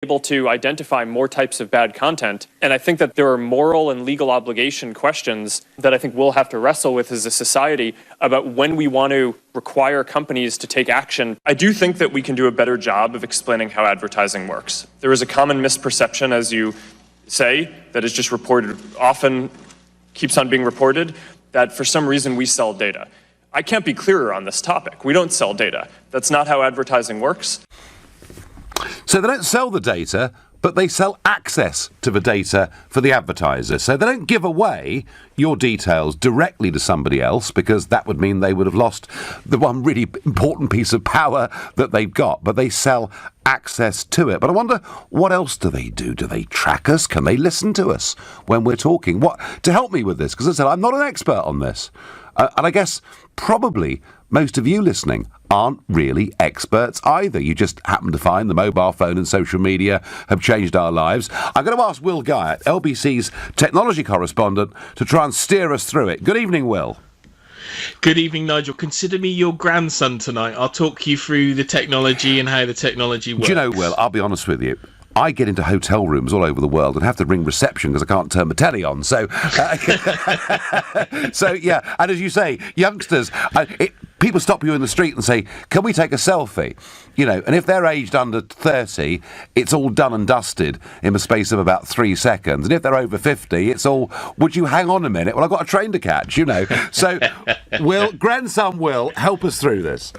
able to identify more types of bad content. And I think that there are moral and legal obligation questions that I think we'll have to wrestle with as a society about when we want to require companies to take action. I do think that we can do a better job of explaining how advertising works. There is a common misperception, as you say, that is just reported, often keeps on being reported, that for some reason we sell data. I can't be clearer on this topic. We don't sell data. That's not how advertising works. So they don't sell the data, but they sell access to the data for the advertiser. So they don't give away your details directly to somebody else, because that would mean they would have lost the one really important piece of power that they've got, but they sell access to it. But I wonder, what else do they do? Do they track us? Can they listen to us when we're talking? What to help me with this? Because I said, I'm not an expert on this. And I guess probably most of you listening aren't really experts either. You just happen to find the mobile phone and social media have changed our lives. I'm going to ask Will Guyatt, LBC's technology correspondent, to try and steer us through it. Good evening, Will. Good evening, Nigel. Consider me your grandson tonight. I'll talk you through the technology and how the technology works. Do you know, Will, I'll be honest with you. I get into hotel rooms all over the world and have to ring reception because I can't turn my telly on. So, yeah. And as you say, youngsters, people stop you in the street and say, "Can we take a selfie?" You know, and if they're aged under 30, it's all done and dusted in the space of about 3 seconds. And if they're over 50, it's all, "Would you hang on a minute? Well, I've got a train to catch," you know. So, grandson Will, help us through this.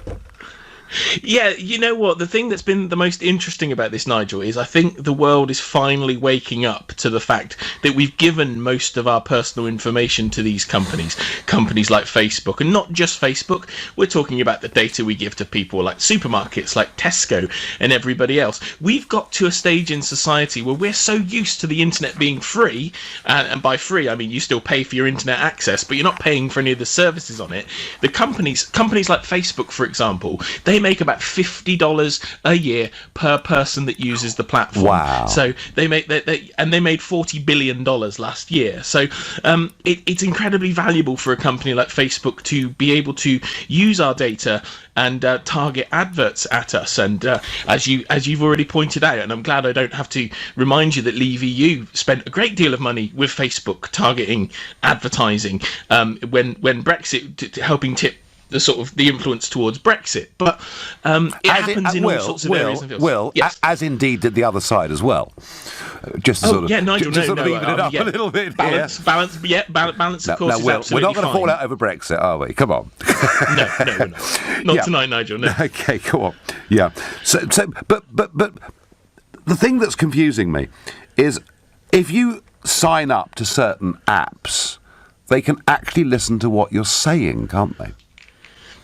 Yeah, you know what? The thing that's been the most interesting about this, Nigel, is I think the world is finally waking up to the fact that we've given most of our personal information to these companies like Facebook, and not just Facebook. We're talking about the data we give to people like supermarkets, like Tesco and everybody else. We've got to a stage in society where we're so used to the internet being free, and by free, I mean you still pay for your internet access, but you're not paying for any of the services on it. The companies like Facebook, for example, they make about $50 a year per person that uses the platform. Wow! So they made $40 billion last year. So it's incredibly valuable for a company like Facebook to be able to use our data and target adverts at us. And as you've already pointed out, and I'm glad I don't have to remind you that LeeVU spent a great deal of money with Facebook targeting advertising when Brexit helping tip the sort of the influence towards Brexit, but it happens in all sorts of areas. Yes. As indeed did the other side as well. Just to Nigel, even it up a little bit. Balance. Of course, is absolutely we're not going to fine. fall out over Brexit, are we? Come on. No, we're not. Not tonight, Nigel. No. Okay, come on. Yeah. But the thing that's confusing me is if you sign up to certain apps, they can actually listen to what you're saying, can't they?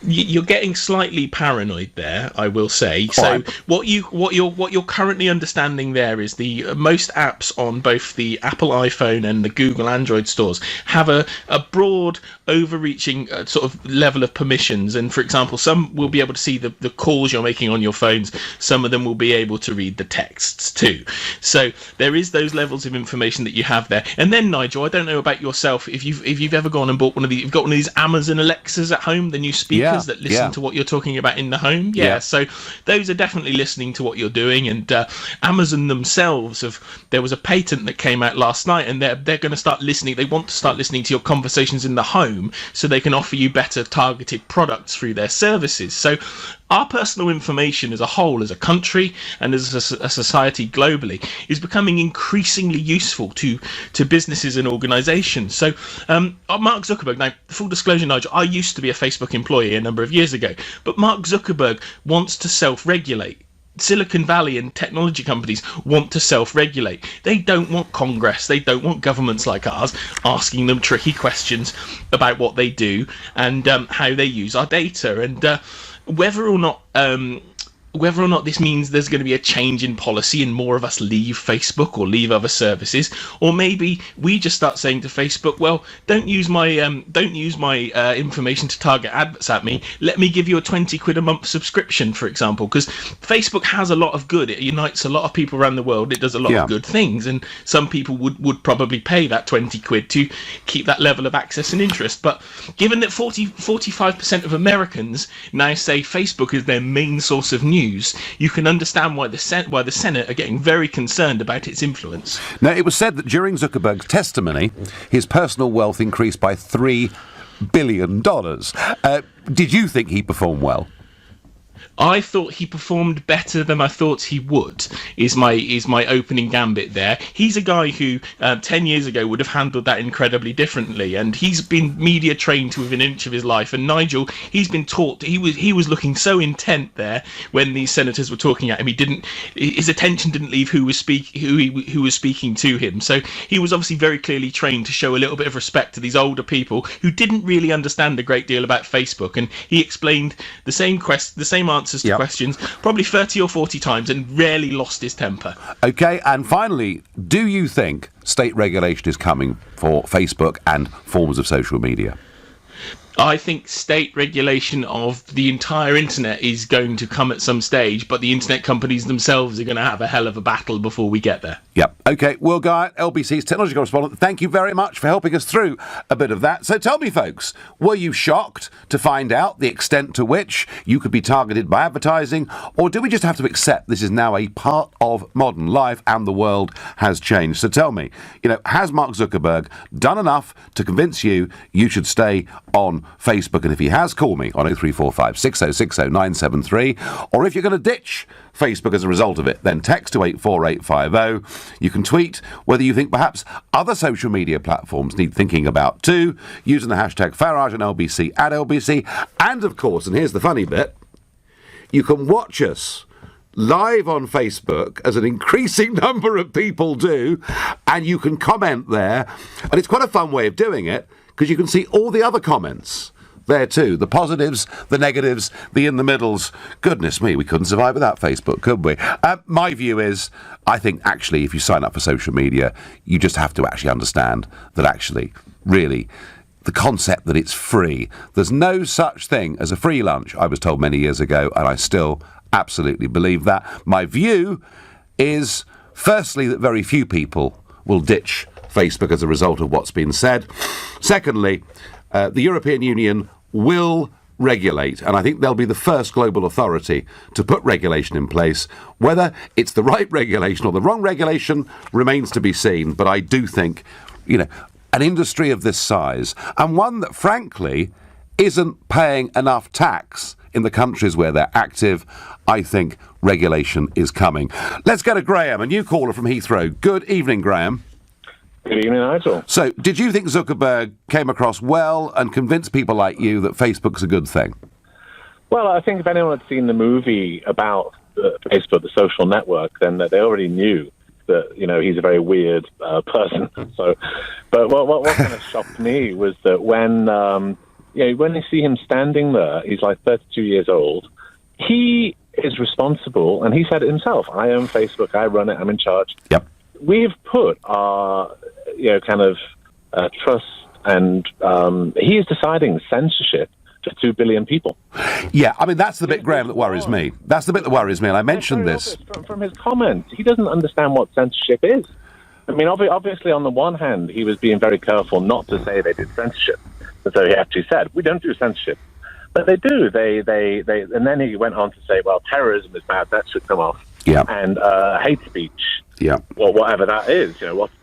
You're getting slightly paranoid there, I will say. So what you're currently understanding there is the most apps on both the Apple iPhone and the Google Android stores have a broad, overreaching sort of level of permissions. And for example, some will be able to see the calls you're making on your phones. Some of them will be able to read the texts too. So there is those levels of information that you have there. And then, Nigel, I don't know about yourself, if you've ever gone and bought you've got one of these Amazon Alexas at home, the new speakers that listen to what you're talking about in the home. So those are definitely listening to what you're doing. And Amazon themselves there was a patent that came out last night, and they're going to start listening. They want to start listening to your conversations in the home so they can offer you better targeted products through their services. So our personal information as a whole, as a country and as a society globally, is becoming increasingly useful to businesses and organisations. So Mark Zuckerberg, now full disclosure, Nigel, I used to be a Facebook employee a number of years ago, but Mark Zuckerberg wants to self-regulate. Silicon Valley and technology companies want to self-regulate. They don't want Congress, they don't want governments like ours asking them tricky questions about what they do and how they use our data. And whether or not this means there's going to be a change in policy and more of us leave Facebook or leave other services, or maybe we just start saying to Facebook, well, don't use my information to target adverts at me. Let me give you a £20 a month subscription, for example, because Facebook has a lot of good. It unites a lot of people around the world. It does a lot of good things, and some people would probably pay that £20 to keep that level of access and interest. But given that 45% of Americans now say Facebook is their main source of news, news, you can understand why the Senate are getting very concerned about its influence. Now, it was said that during Zuckerberg's testimony, his personal wealth increased by $3 billion. Did you think he performed well? I thought he performed better than I thought he would, is my opening gambit there. He's a guy who 10 years ago would have handled that incredibly differently, and he's been media trained to within an inch of his life. And Nigel, he's been taught, he was looking so intent there when these senators were talking at him. His attention didn't leave who was speaking to him. So he was obviously very clearly trained to show a little bit of respect to these older people who didn't really understand a great deal about Facebook. And he explained the same answers to questions probably 30 or 40 times and rarely lost his temper. Okay, and finally, do you think state regulation is coming for Facebook and forms of social media? I think state regulation of the entire internet is going to come at some stage, but the internet companies themselves are going to have a hell of a battle before we get there. Yep. Okay, Will Guy, LBC's technology correspondent, thank you very much for helping us through a bit of that. So tell me, folks, were you shocked to find out the extent to which you could be targeted by advertising, or do we just have to accept this is now a part of modern life and the world has changed? So tell me, has Mark Zuckerberg done enough to convince you should stay on Facebook? And if he has, call me on 0345 6060 973. Or if you're going to ditch Facebook as a result of it, then text to 84850. You can tweet whether you think perhaps other social media platforms need thinking about too, using the hashtag Farage and LBC at LBC. And of course, and here's the funny bit, you can watch us live on Facebook, as an increasing number of people do, and you can comment there. And it's quite a fun way of doing it, because you can see all the other comments there too. The positives, the negatives, the in the middles. Goodness me, we couldn't survive without Facebook, could we? My view is, I think actually if you sign up for social media, you just have to actually understand that actually, really, the concept that it's free. There's no such thing as a free lunch, I was told many years ago, and I still absolutely believe that. My view is, firstly, that very few people will ditch Facebook as a result of what's been said. Secondly, the European Union will regulate, and I think they'll be the first global authority to put regulation in place. Whether it's the right regulation or the wrong regulation remains to be seen, but I do think, an industry of this size, and one that, frankly, isn't paying enough tax in the countries where they're active, I think regulation is coming. Let's go to Graham, a new caller from Heathrow. Good evening, Graham. Good evening, Nigel. So, did you think Zuckerberg came across well and convinced people like you that Facebook's a good thing? Well, I think if anyone had seen the movie about Facebook, the social network, then they already knew that, he's a very weird person. So, but what kind of shocked me was that when you see him standing there, he's like 32 years old. He is responsible, and he said it himself. I own Facebook. I run it. I'm in charge. Yep. We've put our, trust, and he is deciding censorship to 2 billion people. Yeah, I mean, that's the bit, Graham, that worries me. That's the bit that worries me, and I mentioned this. From his comments, he doesn't understand what censorship is. I mean, obviously, on the one hand, he was being very careful not to say they did censorship. And so he actually said, we don't do censorship. But they do. They and then he went on to say, well, terrorism is bad, that should come off. Yeah. And hate speech. Yeah. Well, whatever that is,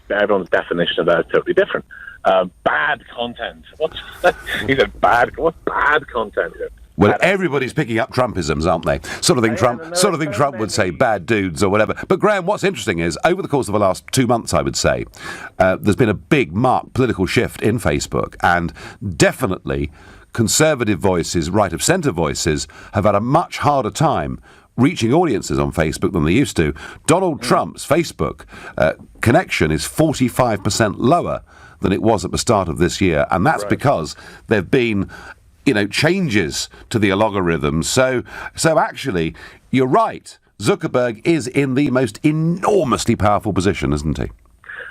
everyone's definition of that is totally different. Bad content. He said bad. What's bad content? Well, everybody's picking up Trumpisms, aren't they? Sort of thing Trump would say, bad dudes or whatever. But Graham, what's interesting is, over the course of the last 2 months, I would say, there's been a big marked political shift in Facebook, and definitely conservative voices, right-of-centre voices, have had a much harder time reaching audiences on Facebook than they used to. Donald Trump's Facebook connection is 45% lower than it was at the start of this year, and that's because there have been changes to the algorithms. So actually, you're right. Zuckerberg is in the most enormously powerful position, isn't he?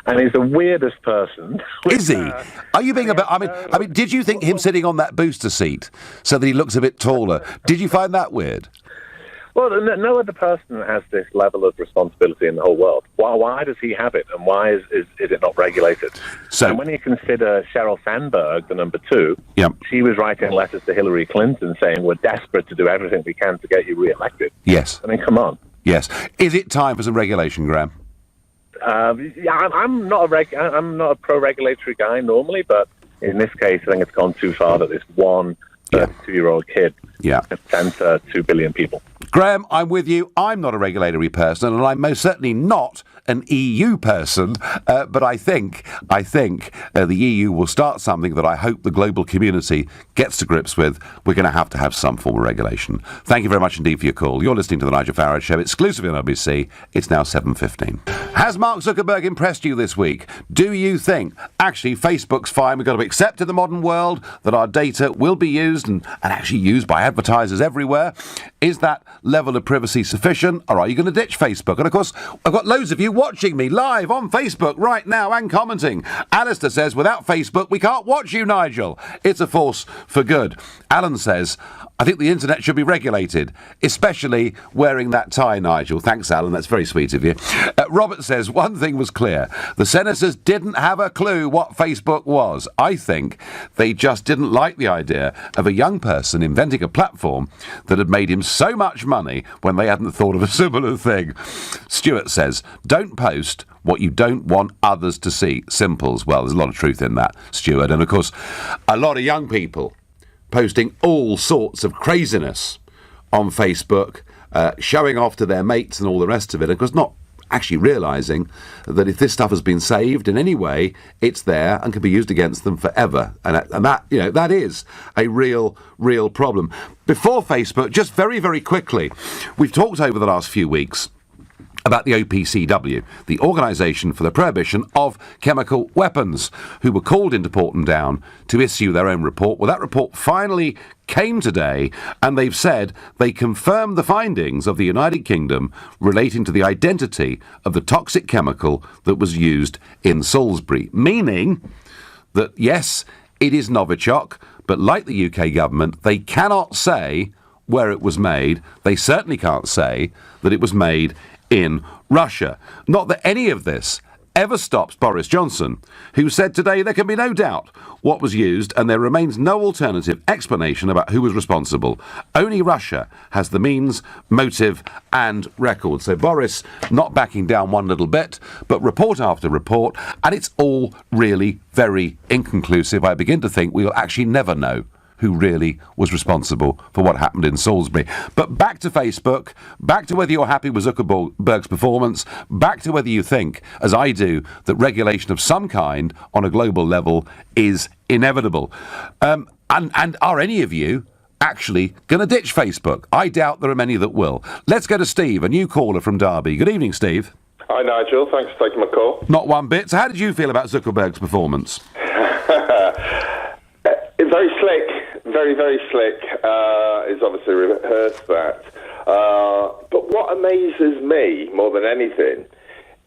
And he's the weirdest person. Is he? Are you being about? I mean, did you think him sitting on that booster seat so that he looks a bit taller? Did you find that weird? Well, no other person has this level of responsibility in the whole world. Why does he have it, and why is it not regulated? So, and when you consider Sheryl Sandberg, the number two, yep. she was writing letters to Hillary Clinton saying, we're desperate to do everything we can to get you re-elected. Yes. I mean, come on. Yes. Is it time for some regulation, Graham? Yeah, I'm not a pro-regulatory guy normally, but in this case, I think it's gone too far that this one 32-year-old kid can censor 2 billion people. Graham, I'm with you. I'm not a regulatory person, and I'm most certainly not an EU person, but I think the EU will start something that I hope the global community gets to grips with. We're going to have some form of regulation. Thank you very much indeed for your call. You're listening to the Nigel Farage Show, exclusively on LBC. It's now 7:15. Has Mark Zuckerberg impressed you this week? Do you think, actually, Facebook's fine, we've got to accept in the modern world that our data will be used and actually used by advertisers everywhere? Is that level of privacy sufficient, or are you going to ditch Facebook? And of course, I've got loads of you watching me live on Facebook right now and commenting. Alistair says, without Facebook, we can't watch you, Nigel. It's a force for good. Alan says, I think the internet should be regulated, especially wearing that tie, Nigel. Thanks, Alan. That's very sweet of you. Robert says, one thing was clear. The senators didn't have a clue what Facebook was. I think they just didn't like the idea of a young person inventing a platform that had made him so much money when they hadn't thought of a similar thing. Stuart says, don't post what you don't want others to see. Simples. Well, there's a lot of truth in that, Stuart. And of course, a lot of young people posting all sorts of craziness on Facebook, showing off to their mates and all the rest of it, and of course not actually realising that if this stuff has been saved in any way, it's there and can be used against them forever. And that, that is a real problem. Before Facebook, just very, very quickly, we've talked over the last few weeks about the OPCW, the Organisation for the Prohibition of Chemical Weapons, who were called into Porton Down to issue their own report. Well, that report finally came today, and they've said they confirmed the findings of the United Kingdom relating to the identity of the toxic chemical that was used in Salisbury, meaning that, yes, it is Novichok, but like the UK government, they cannot say where it was made. They certainly can't say that it was made in Russia. Not that any of this ever stops Boris Johnson, who said today there can be no doubt what was used and there remains no alternative explanation about who was responsible. Only Russia has the means, motive and record. So Boris not backing down one little bit, but report after report, and it's all really very inconclusive. I begin to think we will actually never know who really was responsible for what happened in Salisbury. But back to Facebook, back to whether you're happy with Zuckerberg's performance, back to whether you think, as I do, that regulation of some kind on a global level is inevitable. And are any of you actually going to ditch Facebook? I doubt there are many that will. Let's go to Steve, a new caller from Derby. Good evening, Steve. Hi, Nigel. Thanks for taking my call. Not one bit. So how did you feel about Zuckerberg's performance? Very slick. Very, very slick. He's obviously rehearsed that. But what amazes me more than anything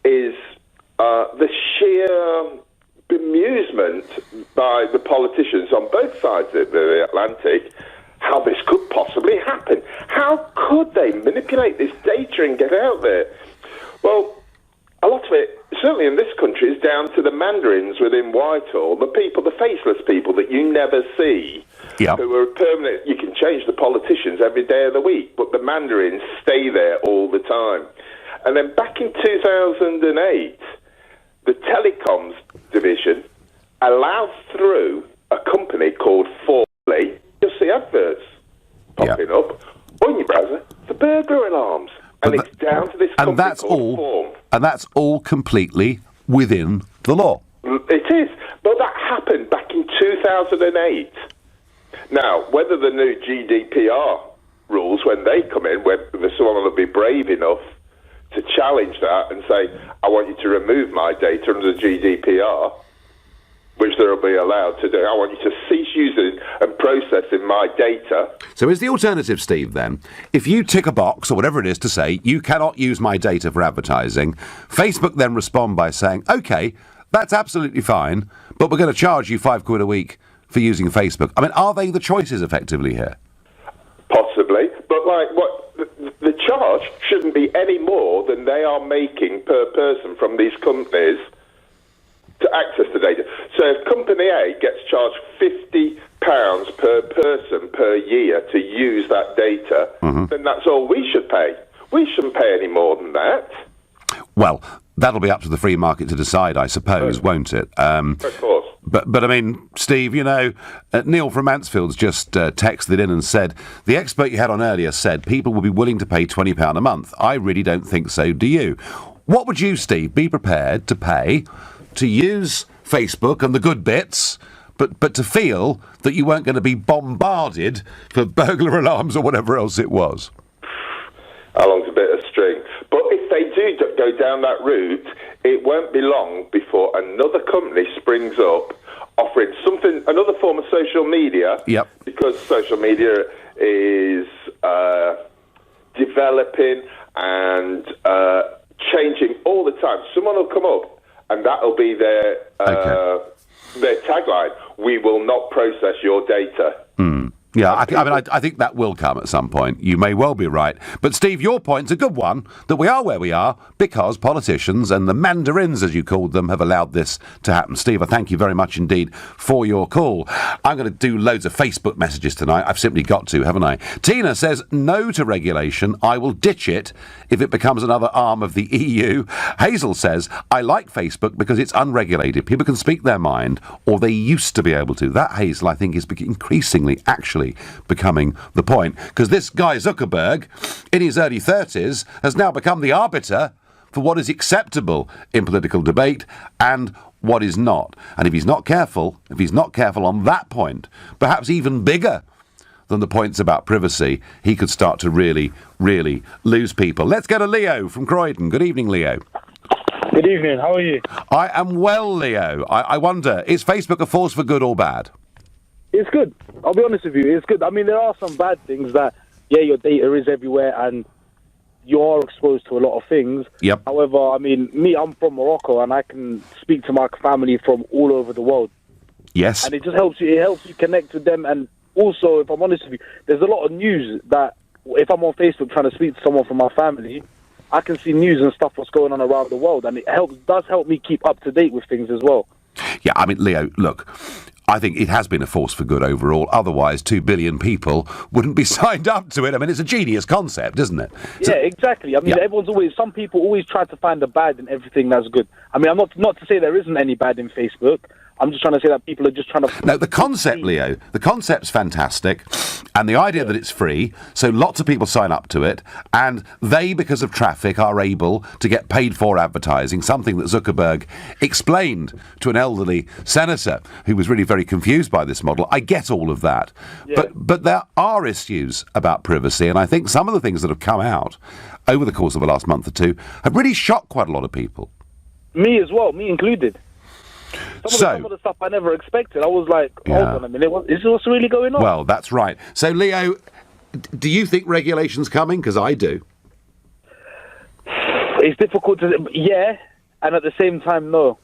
is the sheer bemusement by the politicians on both sides of the Atlantic how this could possibly happen. How could they manipulate this data and get out there? Well, a lot of it, certainly in this country, is down to the mandarins within Whitehall, the people, the faceless people that you never see, who are permanent. You can change the politicians every day of the week, but the mandarins stay there all the time. And then back in 2008, the telecoms division allowed through a company called Forley. You'll see adverts popping up on your browser for burglar alarms. And it's down to this company called Form. And that's all completely within the law. It is. But that happened back in 2008. Now, whether the new GDPR rules, when they come in, whether someone will be brave enough to challenge that and say, I want you to remove my data under the GDPR, which they'll be allowed to do. I want you to cease using and processing my data. So is the alternative, Steve, then, if you tick a box or whatever it is to say, you cannot use my data for advertising, Facebook then respond by saying, OK, that's absolutely fine, but we're going to charge you £5 a week for using Facebook. I mean, are they the choices effectively here? Possibly. But, like, what the charge shouldn't be any more than they are making per person from these companies to access the data. So if Company A gets charged £50 per person per year to use that data, then that's all we should pay. We shouldn't pay any more than that. Well, that'll be up to the free market to decide, I suppose, won't it? Of course. But I mean, Steve, you know, Neil from Mansfield's just texted in and said, the expert you had on earlier said people will be willing to pay £20 a month. I really don't think so, do you? What would you, Steve, be prepared to pay to use Facebook and the good bits, but to feel that you weren't going to be bombarded for burglar alarms or whatever else it was? How long's a bit of string? But if they do go down that route, it won't be long before another company springs up offering something, another form of social media. Yep. Because social media is developing and changing all the time. Someone will come up and that'll be their tagline. We will not process your data. Yeah, I think that will come at some point. You may well be right. But, Steve, your point's a good one, that we are where we are because politicians and the mandarins, as you called them, have allowed this to happen. Steve, I thank you very much indeed for your call. I'm going to do loads of Facebook messages tonight. I've simply got to, haven't I? Tina says, no to regulation. I will ditch it if it becomes another arm of the EU. Hazel says, I like Facebook because it's unregulated. People can speak their mind, or they used to be able to. That, Hazel, I think, is increasingly actually becoming the point, because this guy Zuckerberg in his early 30s has now become the arbiter for what is acceptable in political debate and what is not. And if he's not careful on that point, perhaps even bigger than the points about privacy, he could start to really, really lose people. Let's go to Leo from Croydon. Good evening, Leo. Good evening, how are you? I am well, Leo. I wonder, is Facebook a force for good or bad? It's good. I'll be honest with you. It's good. I mean, there are some bad things that, yeah, your data is everywhere and you are exposed to a lot of things. Yep. However, I mean, I'm from Morocco and I can speak to my family from all over the world. Yes. And it just helps you. It helps you connect with them. And also, if I'm honest with you, there's a lot of news that if I'm on Facebook trying to speak to someone from my family, I can see news and stuff what's going on around the world. And it does help me keep up to date with things as well. Yeah, I mean, Leo, look, I think it has been a force for good overall. Otherwise, 2 billion people wouldn't be signed up to it. I mean, it's a genius concept, isn't it? Yeah, exactly. I mean, some people always try to find the bad in everything that's good. I mean, I'm not to say there isn't any bad in Facebook. I'm just trying to say that people are just trying to... No, the concept, Leo, the concept's fantastic, and the idea that it's free, so lots of people sign up to it, and they, because of traffic, are able to get paid for advertising, something that Zuckerberg explained to an elderly senator who was really very confused by this model. I get all of that. Yeah. But there are issues about privacy, and I think some of the things that have come out over the course of the last month or two have really shocked quite a lot of people. Me as well, me included. Some of the stuff I never expected. I was like, hold on a minute, is this what's really going on? Well, that's right. So, Leo, do you think regulation's coming? Because I do. It's difficult to... Yeah, and at the same time, no.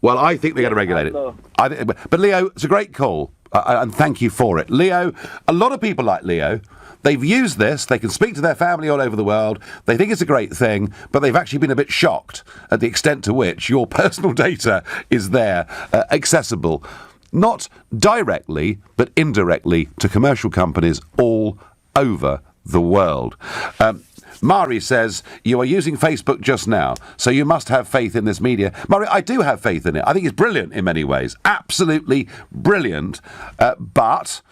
Well, I think they're going to regulate it. No. But, Leo, it's a great call, and thank you for it. Leo, a lot of people like Leo... They've used this, they can speak to their family all over the world, they think it's a great thing, but they've actually been a bit shocked at the extent to which your personal data is there, accessible, not directly, but indirectly to commercial companies all over the world. Mari says, you are using Facebook just now, so you must have faith in this media. Mari, I do have faith in it. I think it's brilliant in many ways. Absolutely brilliant. But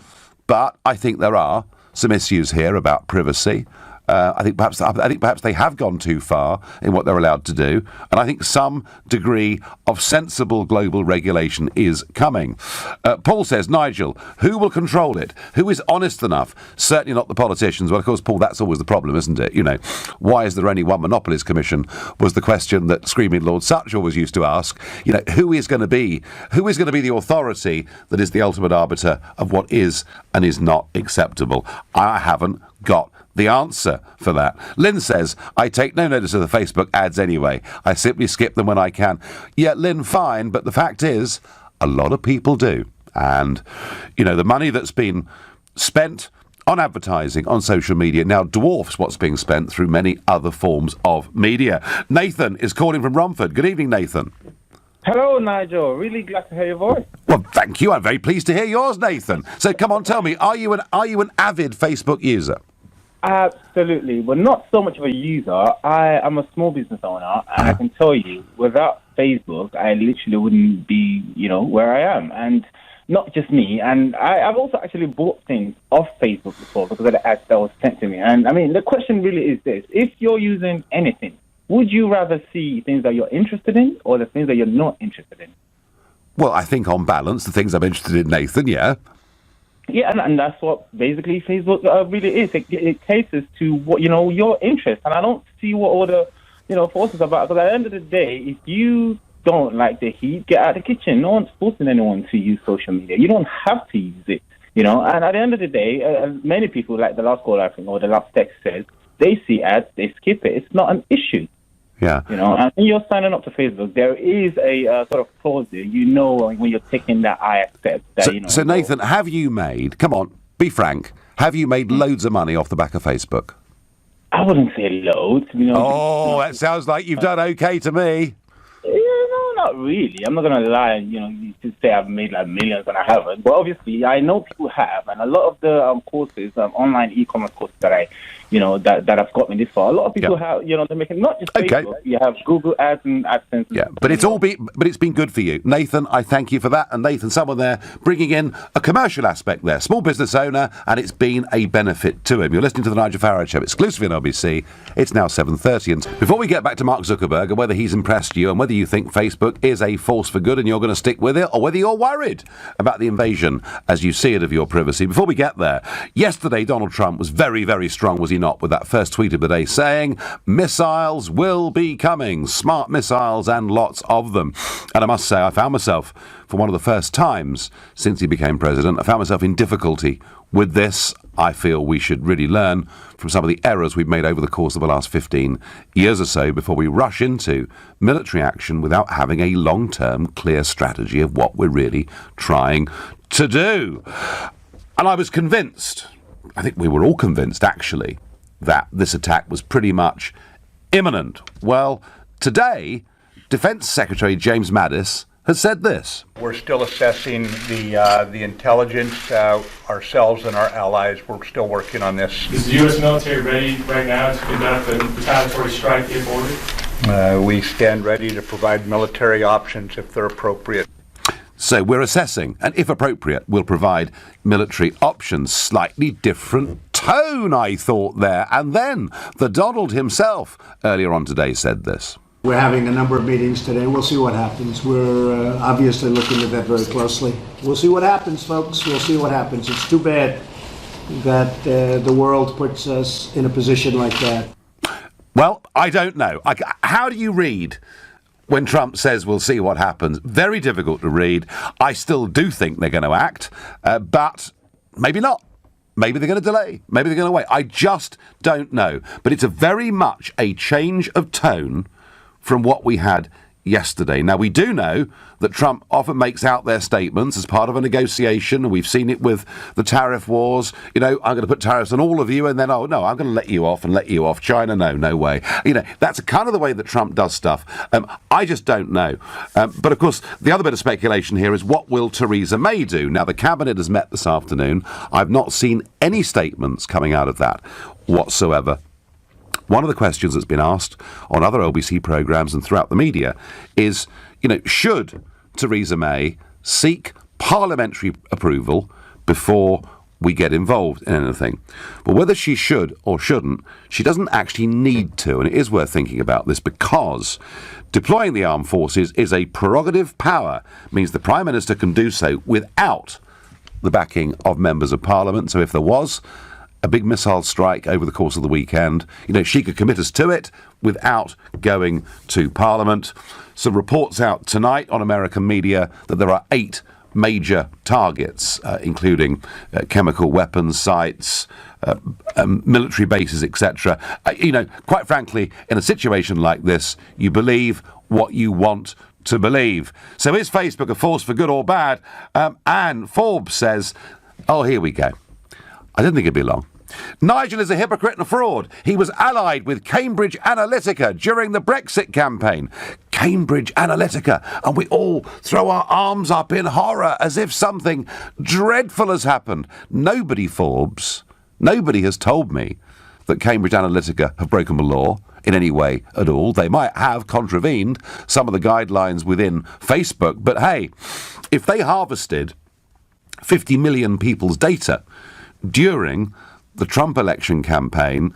I think there are some issues here about privacy. I think perhaps they have gone too far in what they're allowed to do, and I think some degree of sensible global regulation is coming. Paul says, Nigel, who will control it? Who is honest enough? Certainly not the politicians. Well, of course, Paul, that's always the problem, isn't it? You know, why is there only one monopolies commission? Was the question that screaming Lord Such always used to ask. You know, who is going to be the authority that is the ultimate arbiter of what is and is not acceptable? I haven't got the answer for that. Lynn says, I take no notice of the Facebook ads anyway. I simply skip them when I can. Yeah, Lynn, fine, but the fact is, a lot of people do. And, you know, the money that's been spent on advertising on social media now dwarfs what's being spent through many other forms of media. Nathan is calling from Romford. Good evening, Nathan. Hello, Nigel. Really glad to hear your voice. Well, thank you. I'm very pleased to hear yours, Nathan. So come on, tell me, are you an avid Facebook user? Absolutely. Well, not so much of a user. I am a small business owner, and I can tell you, without Facebook, I literally wouldn't be, where I am. And not just me. And I've also actually bought things off Facebook before because of the ads that was sent to me. And, I mean, the question really is this. If you're using anything, would you rather see things that you're interested in or the things that you're not interested in? Well, I think on balance, the things I'm interested in, Nathan, yeah. Yeah, and that's what basically Facebook really is. It caters to what, your interest. And I don't see what all the, forces are about. Because at the end of the day, if you don't like the heat, get out of the kitchen. No one's forcing anyone to use social media. You don't have to use it, And at the end of the day, many people, like the last caller, I think, or the last text says, they see ads, they skip it. It's not an issue. Yeah. And when you're signing up to Facebook, there is a sort of clause there. When you're taking that I accept. That, so Nathan, have you made, come on, be frank, have you made loads of money off the back of Facebook? I wouldn't say loads. That sounds like you've done okay to me. Yeah, no, not really. I'm not going to lie, to say I've made like millions and I haven't. But obviously, I know people have. And a lot of the courses, online e-commerce courses that I, that have got me this far, a lot of people have, they're making not just Facebook. You have Google Ads and AdSense. Yeah, but it's been good for you. Nathan, I thank you for that. And Nathan, someone there bringing in a commercial aspect there. Small business owner, and it's been a benefit to him. You're listening to the Nigel Farage Show, exclusively on LBC. It's now 7:30. And before we get back to Mark Zuckerberg and whether he's impressed you and whether you think Facebook is a force for good and you're going to stick with it, or whether you're worried about the invasion as you see it of your privacy, before we get there, yesterday Donald Trump was very, very strong, was he not, with that first tweet of the day saying, missiles will be coming, smart missiles and lots of them. And I must say, I found myself, for one of the first times since he became president, I found myself in difficulty with this. I feel we should really learn from some of the errors we've made over the course of the last 15 years or so before we rush into military action without having a long-term, clear strategy of what we're really trying to do. And I was convinced, I think we were all convinced actually, that this attack was pretty much imminent. Well, today, Defence Secretary James Mattis has said this. We're still assessing the intelligence ourselves and our allies. We're still working on this. Is the U.S. military ready right now to conduct a retaliatory strike if ordered? We stand ready to provide military options if they're appropriate. So we're assessing, and if appropriate, we'll provide military options. Slightly different tone, I thought there. And then the Donald himself earlier on today said this. We're having a number of meetings today. We'll see what happens. We're obviously looking at that very closely. We'll see what happens, folks. We'll see what happens. It's too bad that the world puts us in a position like that. Well, I don't know. How do you read when Trump says we'll see what happens? Very difficult to read. I still do think they're going to act, but maybe not. Maybe they're going to delay. Maybe they're going to wait. I just don't know. But it's a very much a change of tone from what we had yesterday. Now, we do know that Trump often makes out their statements as part of a negotiation, and we've seen it with the tariff wars. I'm going to put tariffs on all of you, and then, oh, no, I'm going to let you off and let you off. China, no way. That's kind of the way that Trump does stuff. I just don't know. But, of course, the other bit of speculation here is what will Theresa May do? Now, the Cabinet has met this afternoon. I've not seen any statements coming out of that whatsoever. One of the questions that's been asked on other LBC programmes and throughout the media is, should Theresa May seek parliamentary approval before we get involved in anything? Well, whether she should or shouldn't, she doesn't actually need to, and it is worth thinking about this because deploying the armed forces is a prerogative power, means the Prime Minister can do so without the backing of members of Parliament. So if there was a big missile strike over the course of the weekend, she could commit us to it without going to Parliament. Some reports out tonight on American media that there are 8 major targets, including chemical weapons sites, military bases, etc. Quite frankly, in a situation like this, you believe what you want to believe. So is Facebook a force for good or bad? And Forbes says, oh, here we go. I didn't think it'd be long. Nigel is a hypocrite and a fraud. He was allied with Cambridge Analytica during the Brexit campaign. Cambridge Analytica. And we all throw our arms up in horror as if something dreadful has happened. Nobody, Forbes, nobody has told me that Cambridge Analytica have broken the law in any way at all. They might have contravened some of the guidelines within Facebook, but hey, if they harvested 50 million people's data during the Trump election campaign,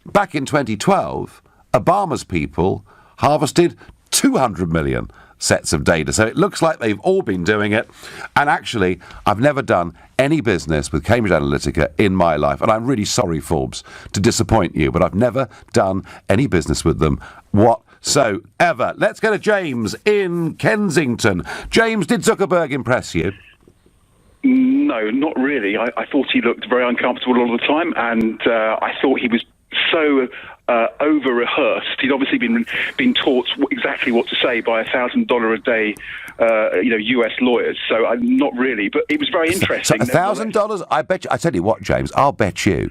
back in 2012, Obama's people harvested 200 million sets of data. So it looks like they've all been doing it. And actually, I've never done any business with Cambridge Analytica in my life. And I'm really sorry, Forbes, to disappoint you, but I've never done any business with them whatsoever. Let's go to James in Kensington. James, did Zuckerberg impress you? No, not really. I thought he looked very uncomfortable all the time, and I thought he was so over-rehearsed. He'd obviously been taught exactly what to say by $1,000 a day, US lawyers. So not really, but it was very interesting. So $1,000? I bet you. I tell you what, James. I'll bet you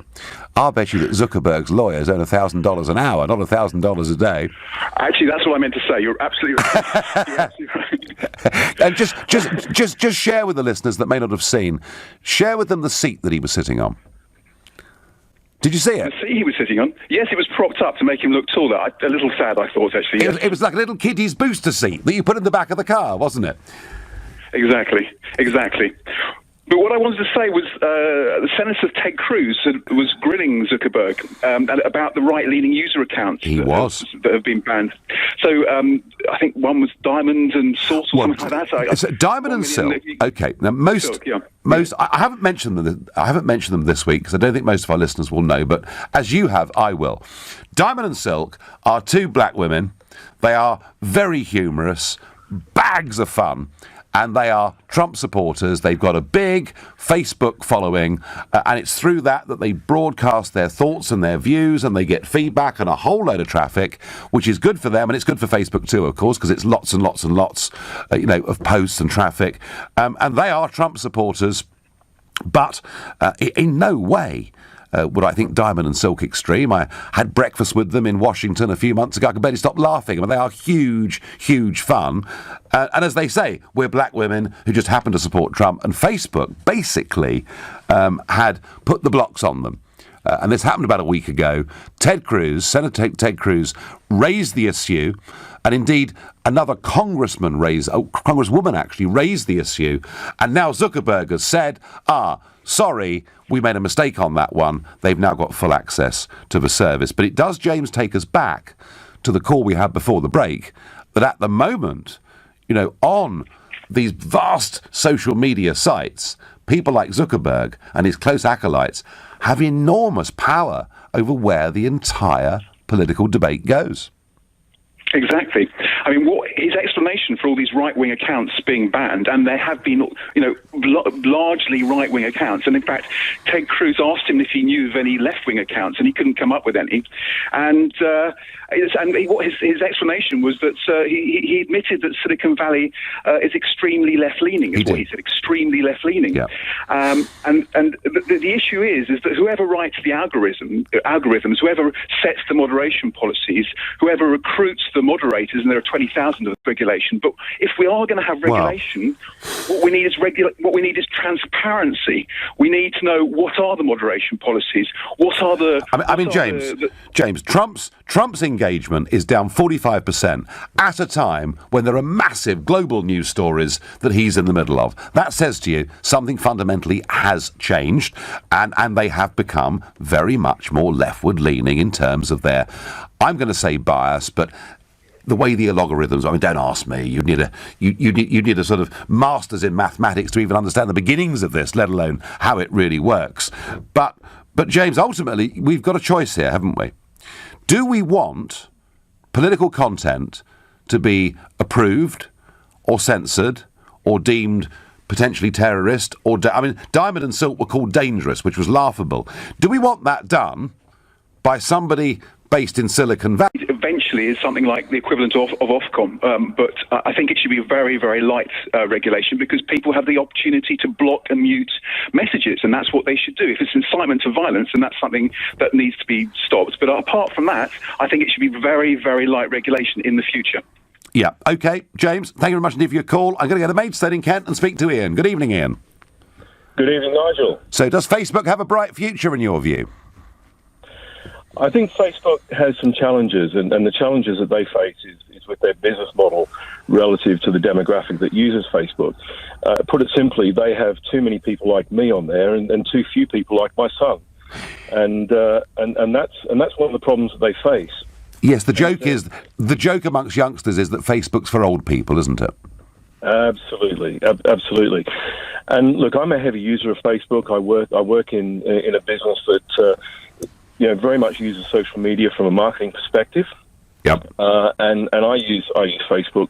that Zuckerberg's lawyers earn $1,000 an hour, not $1,000 a day. Actually, that's what I meant to say. You're absolutely right. You're absolutely right. And just share with the listeners that may not have seen. Share with them the seat that he was sitting on. Did you see it? The seat he was sitting on? Yes, it was propped up to make him look taller. A little sad, I thought, actually. Yes. It was like a little kiddie's booster seat that you put in the back of the car, wasn't it? Exactly. But what I wanted to say was the Senator Ted Cruz was grilling Zuckerberg about the right-leaning user accounts that have been banned. So I think one was Diamond and Salt or something like that. So Diamond and Silk. Okay. Now I haven't mentioned them. I haven't mentioned them this week because I don't think most of our listeners will know. But as you have, I will. Diamond and Silk are two black women. They are very humorous, bags of fun. And they are Trump supporters. They've got a big Facebook following, and it's through that they broadcast their thoughts and their views, and they get feedback and a whole load of traffic, which is good for them, and it's good for Facebook too, of course, because it's lots and lots and lots, of posts and traffic. And they are Trump supporters, but in no way would I think Diamond and Silk extreme. I had breakfast with them in Washington a few months ago. I could barely stop laughing. I mean, they are huge, huge fun. And as they say, we're black women who just happen to support Trump. And Facebook basically had put the blocks on them. And this happened about a week ago. Senator Ted Cruz raised the issue. And indeed, another congresswoman actually raised the issue. And now Zuckerberg has said, sorry, we made a mistake on that one. They've now got full access to the service. But it does, James, take us back to the call we had before the break, that at the moment, on these vast social media sites, people like Zuckerberg and his close acolytes have enormous power over where the entire political debate goes. Exactly. I mean, his explanation for all these right-wing accounts being banned, and there have been, largely right-wing accounts, and in fact, Ted Cruz asked him if he knew of any left-wing accounts, and he couldn't come up with any. And his explanation was that he admitted that Silicon Valley is extremely left-leaning. Is what he said, extremely left-leaning. Yeah. And the issue is that whoever writes the algorithms, whoever sets the moderation policies, whoever recruits the moderators, and there are 20,000 of regulation. But if we are going to have regulation, what we need is transparency. We need to know what are the moderation policies. What are the? James, Trump's engagement is down 45% at a time when there are massive global news stories that he's in the middle of. That says to you something fundamentally has changed, and they have become very much more leftward leaning in terms of their, I'm going to say bias, but the way the logarithms, I mean, don't ask me. You need a sort of master's in mathematics to even understand the beginnings of this, let alone how it really works. But James, ultimately, we've got a choice here, haven't we? Do we want political content to be approved or censored or deemed potentially terrorist? Diamond and Silk were called dangerous, which was laughable. Do we want that done by somebody based in Silicon Valley. Eventually is something like the equivalent of Ofcom, but I think it should be a very, very light regulation, because people have the opportunity to block and mute messages, and that's what they should do. If it's incitement to violence, then that's something that needs to be stopped. But apart from that, I think it should be very, very light regulation in the future. Yeah, OK. James, thank you very much indeed for your call. I'm going to go to Maidstone in Kent and speak to Ian. Good evening, Ian. Good evening, Nigel. So does Facebook have a bright future in your view? I think Facebook has some challenges, and the challenges that they face is with their business model relative to the demographic that uses Facebook. Put it simply, they have too many people like me on there, and too few people like my son, and that's one of the problems that they face. Yes, the joke amongst youngsters is that Facebook's for old people, isn't it? Absolutely, absolutely. And look, I'm a heavy user of Facebook. I work in a business that very much uses social media from a marketing perspective. Yep. And I use Facebook,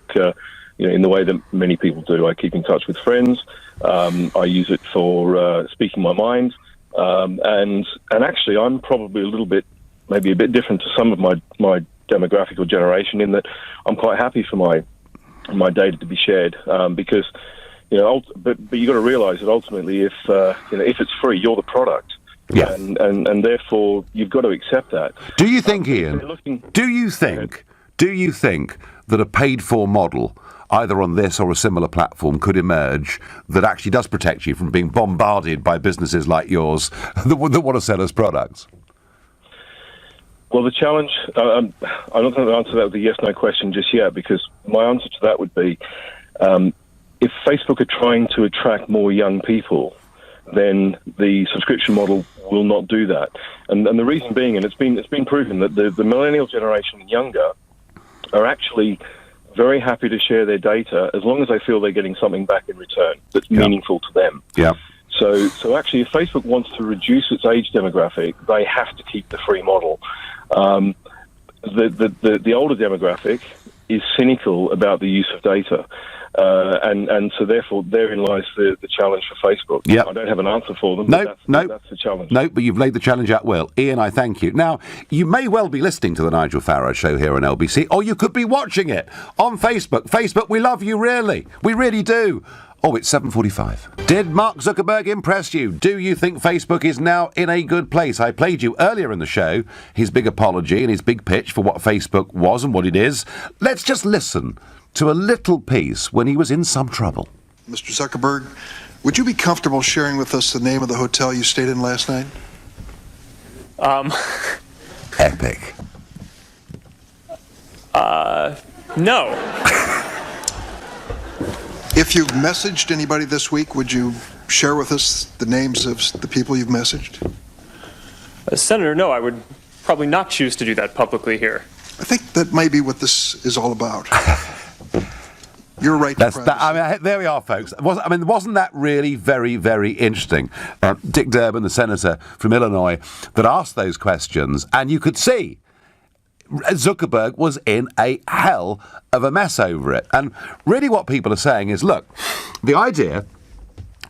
in the way that many people do. I keep in touch with friends. I use it for speaking my mind. And actually, I'm probably maybe a bit different to some of my demographic or generation, in that I'm quite happy for my data to be shared, because but you got to realise that ultimately, if it's free, you're the product. Yeah. And therefore you've got to accept that. Do you think, Ian? Do you think that a paid-for model, either on this or a similar platform, could emerge that actually does protect you from being bombarded by businesses like yours that want to sell us products? Well, the challenge, I'm not going to answer that with a yes/no question just yet, because my answer to that would be, if Facebook are trying to attract more young people, then the subscription model will not do that. And the reason being, and it's been proven, that the millennial generation and younger are actually very happy to share their data as long as they feel they're getting something back in return that's meaningful to them. Yeah. So actually, if Facebook wants to reduce its age demographic, they have to keep the free model. The older demographic is cynical about the use of data. And so therefore therein lies the challenge for Facebook. Yep. I don't have an answer for them, No, that's the challenge. No, but you've laid the challenge out well. Ian, I thank you. Now, you may well be listening to the Nigel Farage Show here on LBC, or you could be watching it on Facebook. Facebook, we love you, really. We really do. Oh, it's 7:45. Did Mark Zuckerberg impress you? Do you think Facebook is now in a good place? I played you earlier in the show his big apology and his big pitch for what Facebook was and what it is. Let's just listen to a little piece when he was in some trouble. Mr. Zuckerberg, would you be comfortable sharing with us the name of the hotel you stayed in last night? Epic. No. If you've messaged anybody this week, would you share with us the names of the people you've messaged? Senator, no, I would probably not choose to do that publicly here. I think that may be what this is all about. You're right. There we are, folks. Wasn't that really very, very interesting? Dick Durbin, the senator from Illinois, that asked those questions, and you could see Zuckerberg was in a hell of a mess over it. And really what people are saying is, look, the idea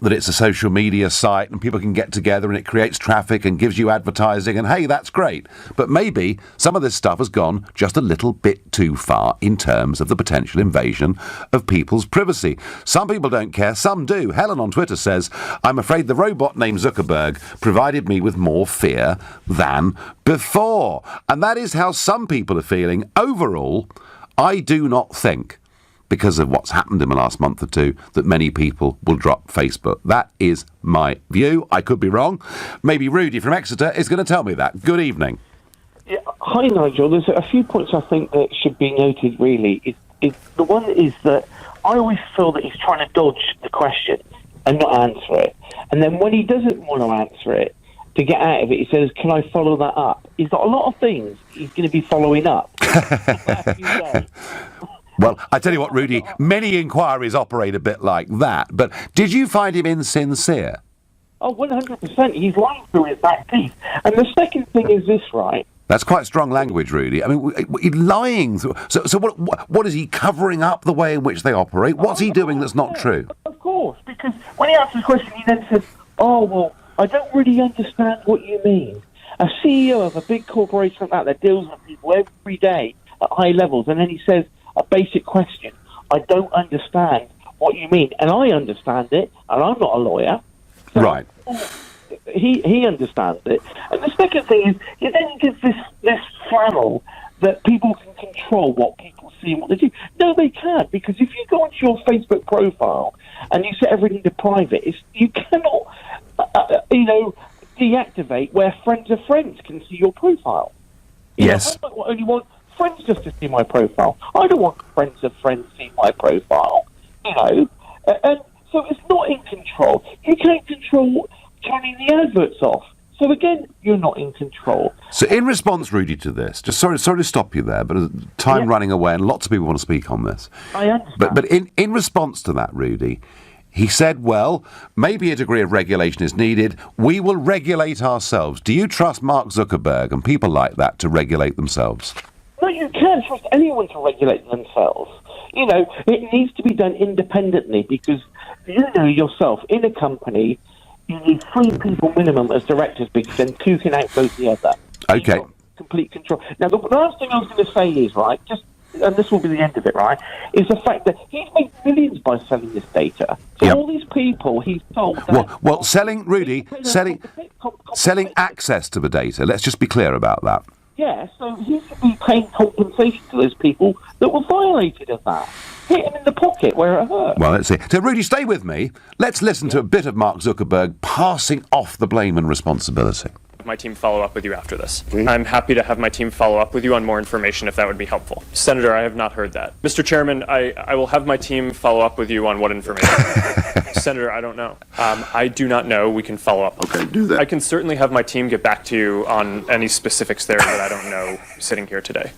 that it's a social media site and people can get together and it creates traffic and gives you advertising, and hey, that's great. But maybe some of this stuff has gone just a little bit too far in terms of the potential invasion of people's privacy. Some people don't care, some do. Helen on Twitter says, I'm afraid the robot named Zuckerberg provided me with more fear than before. And that is how some people are feeling. Overall, I do not think, because of what's happened in the last month or two, that many people will drop Facebook. That is my view. I could be wrong. Maybe Rudy from Exeter is going to tell me that. Good evening. Yeah, hi, Nigel. There's a few points I think that should be noted, really. The one is that I always feel that he's trying to dodge the questions and not answer it. And then when he doesn't want to answer it, to get out of it, he says, can I follow that up? He's got a lot of things he's going to be following up. Well, I tell you what, Rudy, many inquiries operate a bit like that. But did you find him insincere? Oh, 100%. He's lying through his back teeth. And the second thing is this, right? That's quite strong language, Rudy. I mean, he's lying through. So what is he covering up the way in which they operate? What's he doing that's not true? Of course, because when he answers the question, he then says, oh, well, I don't really understand what you mean. A CEO of a big corporation like that deals with people every day at high levels, and then he says a basic question, I don't understand what you mean. And I understand it, and I'm not a lawyer. So right. He understands it. And the second thing is, he then gives this flannel that people can control what people see and what they do. No, they can't, because if you go onto your Facebook profile and you set everything to private, you cannot, deactivate where friends of friends can see your profile. Yes. I only want friends just to see my profile. I don't want friends of friends to see my profile. And so it's not in control. You can't control turning the adverts off. So again, you're not in control. So in response, Rudy, to this, just sorry to stop you there, but time running away and lots of people want to speak on this. I understand. But in response to that, Rudy, he said, well, maybe a degree of regulation is needed. We will regulate ourselves. Do you trust Mark Zuckerberg and people like that to regulate themselves? No, you can't trust anyone to regulate themselves. It needs to be done independently because you know yourself, in a company, you need 3 people minimum as directors because then 2 can outvote the other. Okay. Complete control. Now, the last thing I was going to say is, right, and this will be the end of it, right, is the fact that he's made millions by selling this data. So all these people he's told... Well, selling access to the data, let's just be clear about that. Yeah, so he should be paying compensation to those people that were violated of that. Hit him in the pocket where it hurt. Well, let's see. So, Rudy, stay with me. Let's listen to a bit of Mark Zuckerberg passing off the blame and responsibility. My team follow up with you after this. I'm happy to have my team follow up with you on more information if that would be helpful. Senator, I have not heard that. Mr. Chairman, I will have my team follow up with you on what information. Senator, I don't know. I do not know. We can follow up. Okay, do that. I can certainly have my team get back to you on any specifics there that I don't know sitting here today.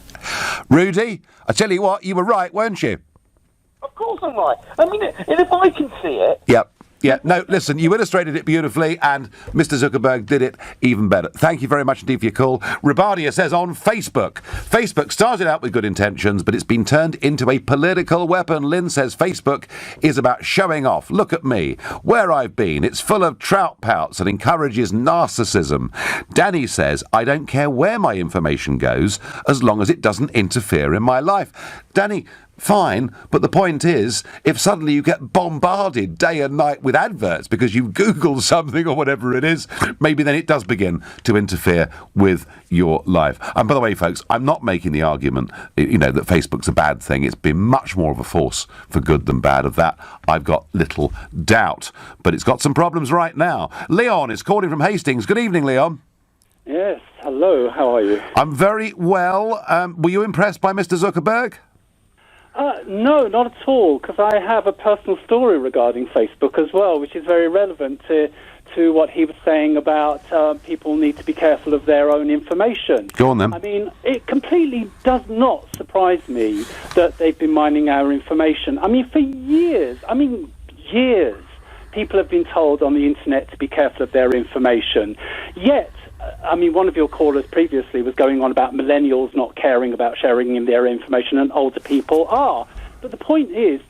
Rudy, I tell you what, you were right, weren't you? Of course I'm right. I mean, and if I can see it... Yep. Yeah, no, listen, you illustrated it beautifully, and Mr. Zuckerberg did it even better. Thank you very much indeed for your call. Rabadia says on Facebook started out with good intentions, but it's been turned into a political weapon. Lynn says Facebook is about showing off. Look at me, where I've been. It's full of trout pouts and encourages narcissism. Danny says, I don't care where my information goes, as long as it doesn't interfere in my life. Danny, fine, but the point is, if suddenly you get bombarded day and night with adverts because you've Googled something or whatever it is, maybe then it does begin to interfere with your life. And by the way, folks, I'm not making the argument, that Facebook's a bad thing. It's been much more of a force for good than bad. Of that, I've got little doubt. But it's got some problems right now. Leon is calling from Hastings. Good evening, Leon. Yes, hello, how are you? I'm very well. Were you impressed by Mr. Zuckerberg? No, not at all, because I have a personal story regarding Facebook as well, which is very relevant to what he was saying about people need to be careful of their own information. Go on then. I mean, it completely does not surprise me that they've been mining our information. I mean, for years, people have been told on the internet to be careful of their information. Yet, I mean, one of your callers previously was going on about millennials not caring about sharing in their information, and older people are. But the point is,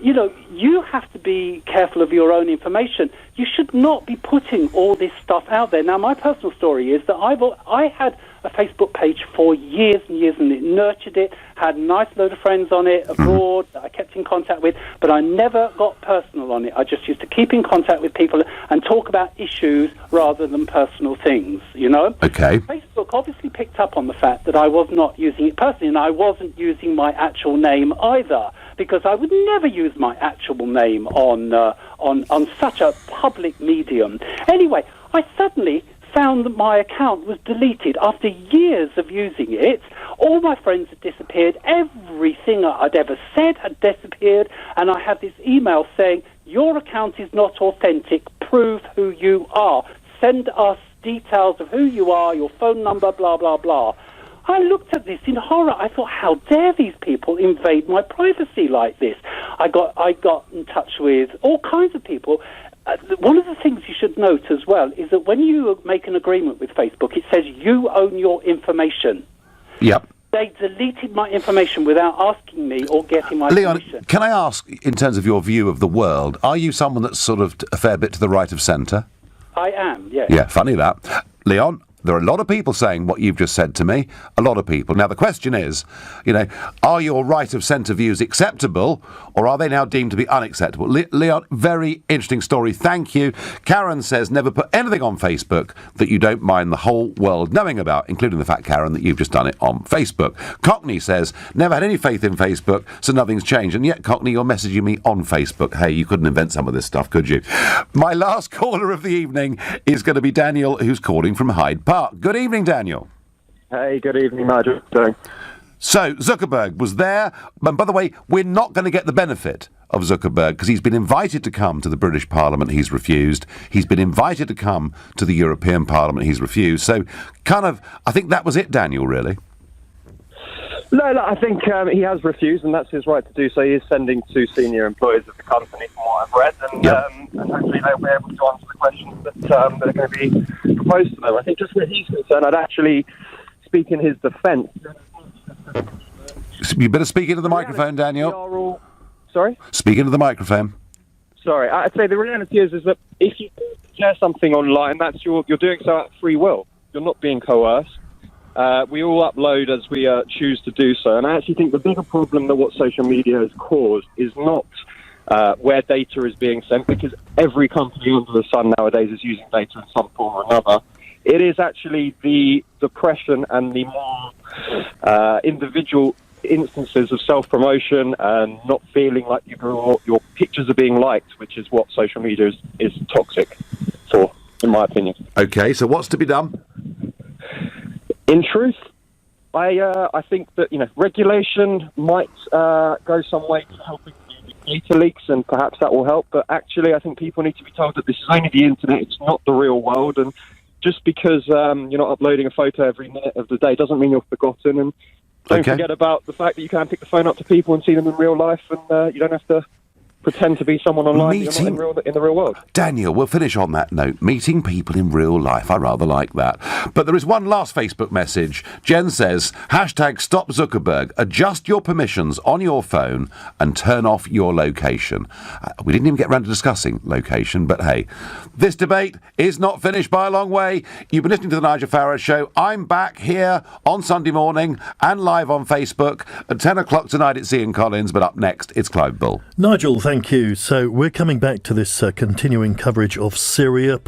you have to be careful of your own information. You should not be putting all this stuff out there. Now, my personal story is that I had a Facebook page for years and years, and it nurtured it, had a nice load of friends on it abroad that I kept in contact with, but I never got personal on it. I just used to keep in contact with people and talk about issues rather than personal things, Okay. Facebook obviously picked up on the fact that I was not using it personally, and I wasn't using my actual name either, because I would never use my actual name on such a public medium. Anyway, I suddenly found that my account was deleted after years of using it. All my friends had disappeared. Everything I'd ever said had disappeared. And I had this email saying, your account is not authentic. Prove who you are. Send us details of who you are, your phone number, blah, blah, blah. I looked at this in horror. I thought, how dare these people invade my privacy like this? I got in touch with all kinds of people. One of the things you should note as well is that when you make an agreement with Facebook, it says you own your information. Yep. They deleted my information without asking me or getting my permission. Leon, can I ask, in terms of your view of the world, are you someone that's sort of a fair bit to the right of centre? I am, yes. Yeah, funny that. Leon, There are a lot of people saying what you've just said to me. A lot of people. Now, the question is, are your right of centre views acceptable, or are they now deemed to be unacceptable? Leon, very interesting story. Thank you. Karen says, never put anything on Facebook that you don't mind the whole world knowing about, including the fact, Karen, that you've just done it on Facebook. Cockney says, never had any faith in Facebook, so nothing's changed. And yet, Cockney, you're messaging me on Facebook. Hey, you couldn't invent some of this stuff, could you? My last caller of the evening is going to be Daniel, who's calling from Hyde Park. Good evening, Daniel. Hey, good evening, Nigel. So, Zuckerberg was there. And by the way, we're not going to get the benefit of Zuckerberg because he's been invited to come to the British Parliament. He's refused. He's been invited to come to the European Parliament. He's refused. So, I think that was it, Daniel, really. No, I think he has refused, and that's his right to do so. He is sending 2 senior employees of the company, from what I've read, and hopefully they'll be able to answer the questions that are going to be proposed to them. I think just where he's concerned, I'd actually speak in his defence. You better speak into the microphone, Daniel. Sorry? Speak into the microphone. Sorry, I'd say the reality is that if you share something online, you're doing so at free will. You're not being coerced. We all upload as we choose to do so, and I actually think the bigger problem that what social media has caused is not where data is being sent, because every company under the sun nowadays is using data in some form or another. It is actually the depression and the more individual instances of self-promotion and not feeling like your pictures are being liked, which is what social media is toxic for, in my opinion. Okay, so what's to be done? In truth, I think that regulation might go some way to helping data leaks, and perhaps that will help. But actually, I think people need to be told that this is only the internet; it's not the real world. And just because you're not uploading a photo every minute of the day doesn't mean you're forgotten. And don't forget about the fact that you can pick the phone up to people and see them in real life, and you don't have to pretend to be someone online that you're not in the real world. Daniel, we'll finish on that note. Meeting people in real life. I rather like that. But there is one last Facebook message. Jen says, #Stop Zuckerberg. Adjust your permissions on your phone and turn off your location. We didn't even get around to discussing location, but hey, this debate is not finished by a long way. You've been listening to the Nigel Farage Show. I'm back here on Sunday morning and live on Facebook at 10 o'clock tonight. It's Ian Collins, but up next, it's Clive Bull. Nigel, thank you. So we're coming back to this continuing coverage of Syria.